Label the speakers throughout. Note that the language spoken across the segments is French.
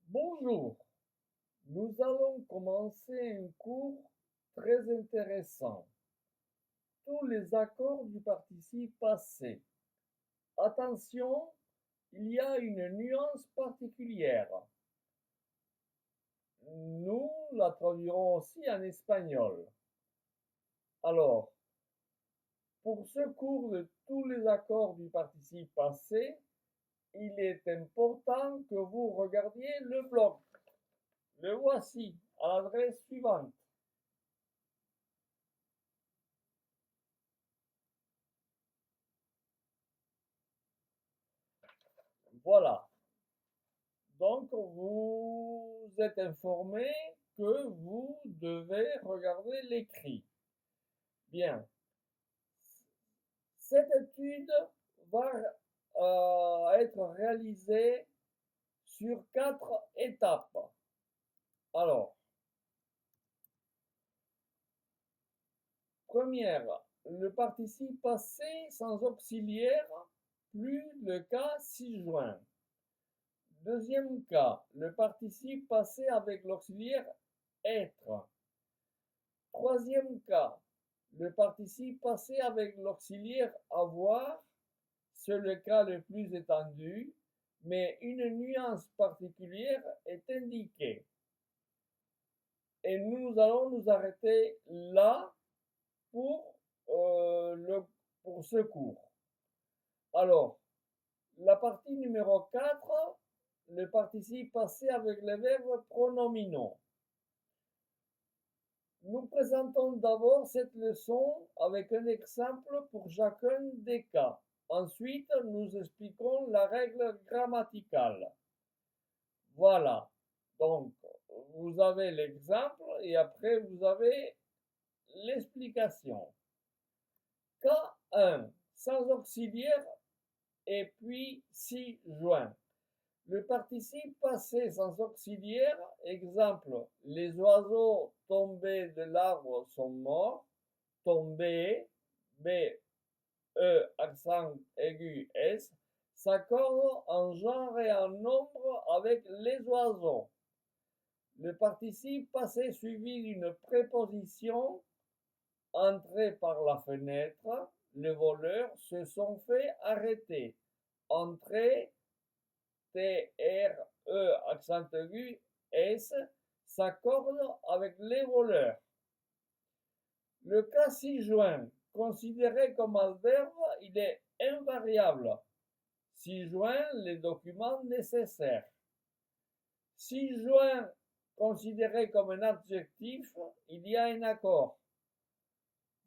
Speaker 1: Bonjour, nous allons commencer un cours très intéressant. Tous les accords du participe passé. Attention, il y a une nuance particulière. Nous la traduirons aussi en espagnol. Alors, pour ce cours de tous les accords du participe passé, il est important que vous regardiez le blog. Le voici à l'adresse suivante. Voilà. Donc, vous êtes informé que vous devez regarder l'écrit. Bien. Cette étude va être réalisée sur 4 étapes. Alors, première, le participe passé sans auxiliaire, plus le cas ci-joint. Deuxième cas, le participe passé avec l'auxiliaire être. Troisième cas, le participe passé avec l'auxiliaire avoir, c'est le cas le plus étendu, mais une nuance particulière est indiquée. Et nous allons nous arrêter là pour, pour ce cours. Alors, la partie numéro 4, le participe passé avec les verbes pronominaux. Nous présentons d'abord cette leçon avec un exemple pour chacun des cas. Ensuite, nous expliquons la règle grammaticale. Voilà. Donc, vous avez l'exemple et après vous avez l'explication. Cas 1, sans auxiliaire et puis ci-joint. Le participe passé sans auxiliaire, exemple, les oiseaux tombés de l'arbre sont morts, tombés, B, E, accent aigu, S, s'accorde en genre et en nombre avec les oiseaux. Le participe passé suivi d'une préposition, entré par la fenêtre, les voleurs se sont fait arrêter. Entrée, T-R-E, accent aigu, S, s'accorde avec les voleurs. Le cas ci-joint, considéré comme adverbe, il est invariable. Ci-joint les documents nécessaires. Ci-joint, considéré comme un adjectif, il y a un accord.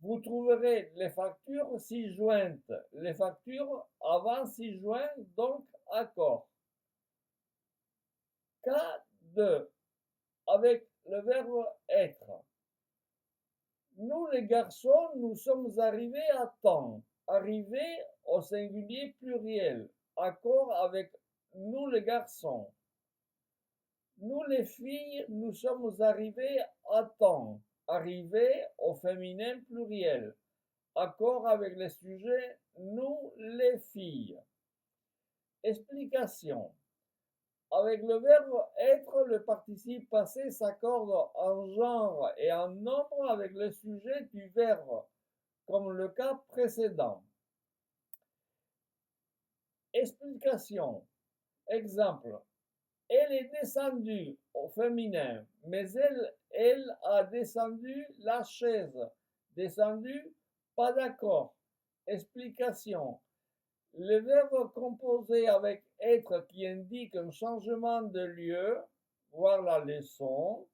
Speaker 1: Vous trouverez les factures ci-jointes, les factures avant ci-joint, donc accord. Cas 2, avec le verbe être. Nous les garçons, nous sommes arrivés à temps. Arrivés au singulier pluriel. Accord avec nous les garçons. Nous les filles, nous sommes arrivés à temps. Arrivés au féminin pluriel. Accord avec les sujets nous les filles. Explication. Avec le verbe être, le participe passé s'accorde en genre et en nombre avec le sujet du verbe, comme le cas précédent. Explication. Exemple. Elle est descendue au féminin, mais elle a descendu la chaise. Descendu, pas d'accord. Explication. Le verbe composé avec être qui indique un changement de lieu, voir la leçon,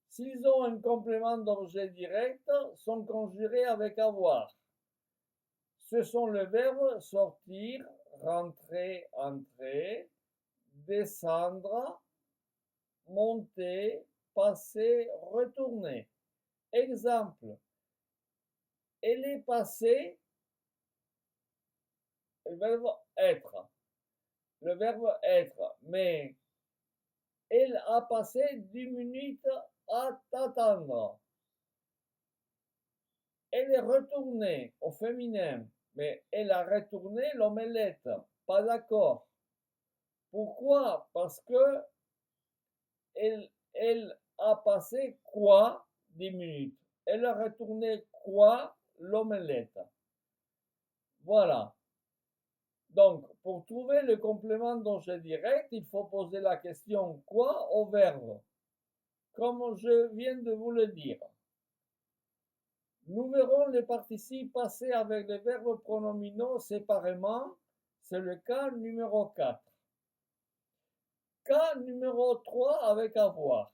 Speaker 1: s'ils ont un complément d'objet direct, sont conjurés avec avoir. Ce sont les verbes sortir, rentrer, entrer, descendre, monter, passer, retourner. Exemple. Elle est passée, le verbe être. Le verbe être, mais elle a passé 10 minutes à t'attendre. Elle est retournée au féminin, mais elle a retourné l'omelette. Pas d'accord. Pourquoi? Parce que elle a passé quoi 10 minutes? Elle a retourné quoi l'omelette? Voilà. Donc, pour trouver le complément d'objet direct, il faut poser la question quoi au verbe, comme je viens de vous le dire. Nous verrons les participes passés avec les verbes pronominaux séparément. C'est le cas numéro 4. Cas numéro 3 avec avoir.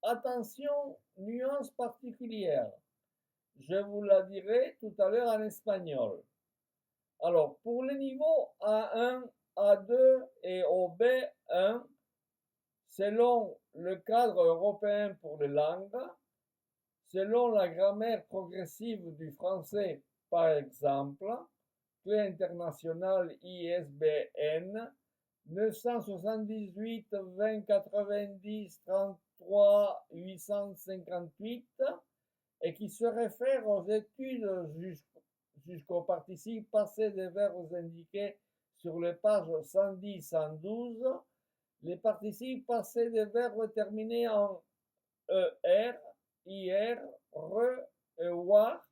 Speaker 1: Attention, nuance particulière. Je vous la dirai tout à l'heure en espagnol. Alors, pour les niveaux A1, A2 et au B1, selon le cadre européen pour les langues, selon la grammaire progressive du français, par exemple, Clé internationale ISBN 978 20 90 33 858 et qui se réfère aux études jusqu'au participe passé des verbes indiqués sur les pages 110-112, les participes passés des verbes terminés en ER, IR, RE, EWAR,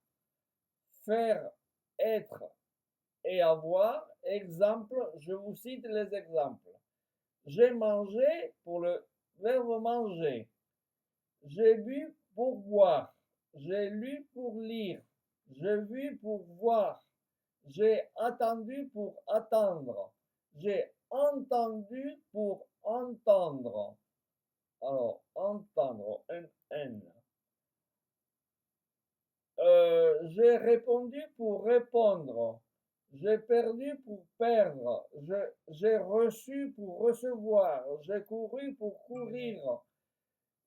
Speaker 1: faire, être et avoir. Exemple, je vous cite les exemples. J'ai mangé pour le verbe manger. J'ai bu pour boire. J'ai lu pour lire. J'ai vu pour voir. J'ai attendu pour attendre. J'ai entendu pour entendre. Alors, entendre, N. J'ai répondu pour répondre. J'ai perdu pour perdre. J'ai reçu pour recevoir. J'ai couru pour courir.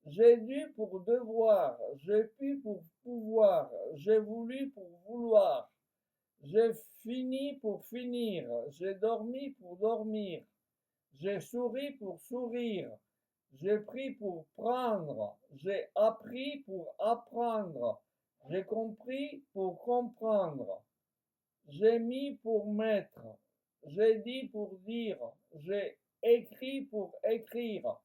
Speaker 1: J'ai dû pour devoir. J'ai pu pour pouvoir. J'ai voulu pour vouloir. J'ai fini pour finir. J'ai dormi pour dormir. J'ai souri pour sourire. J'ai pris pour prendre. J'ai appris pour apprendre. J'ai compris pour comprendre. J'ai mis pour mettre. J'ai dit pour dire. J'ai écrit pour écrire.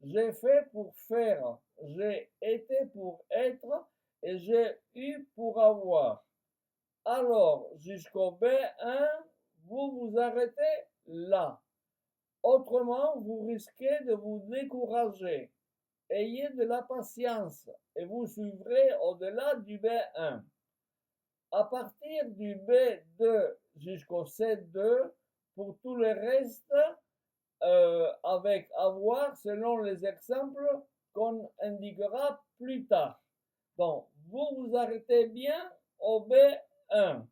Speaker 1: J'ai fait pour faire. J'ai été pour être. Et j'ai eu pour avoir. Alors, jusqu'au B1, vous vous arrêtez là. Autrement, vous risquez de vous décourager. Ayez de la patience et vous suivrez au-delà du B1. À partir du B2 jusqu'au C2, pour tout le reste, avec avoir selon les exemples qu'on indiquera plus tard. Donc, vous vous arrêtez bien au B1,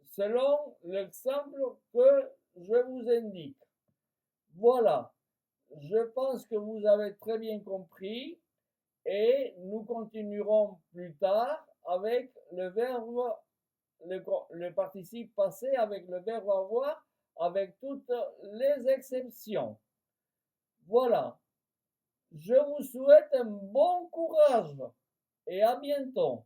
Speaker 1: selon l'exemple que je vous indique. Voilà, je pense que vous avez très bien compris et nous continuerons plus tard avec le verbe, le participe passé avec le verbe avoir, avec toutes les exceptions. Voilà, je vous souhaite un bon courage et à bientôt.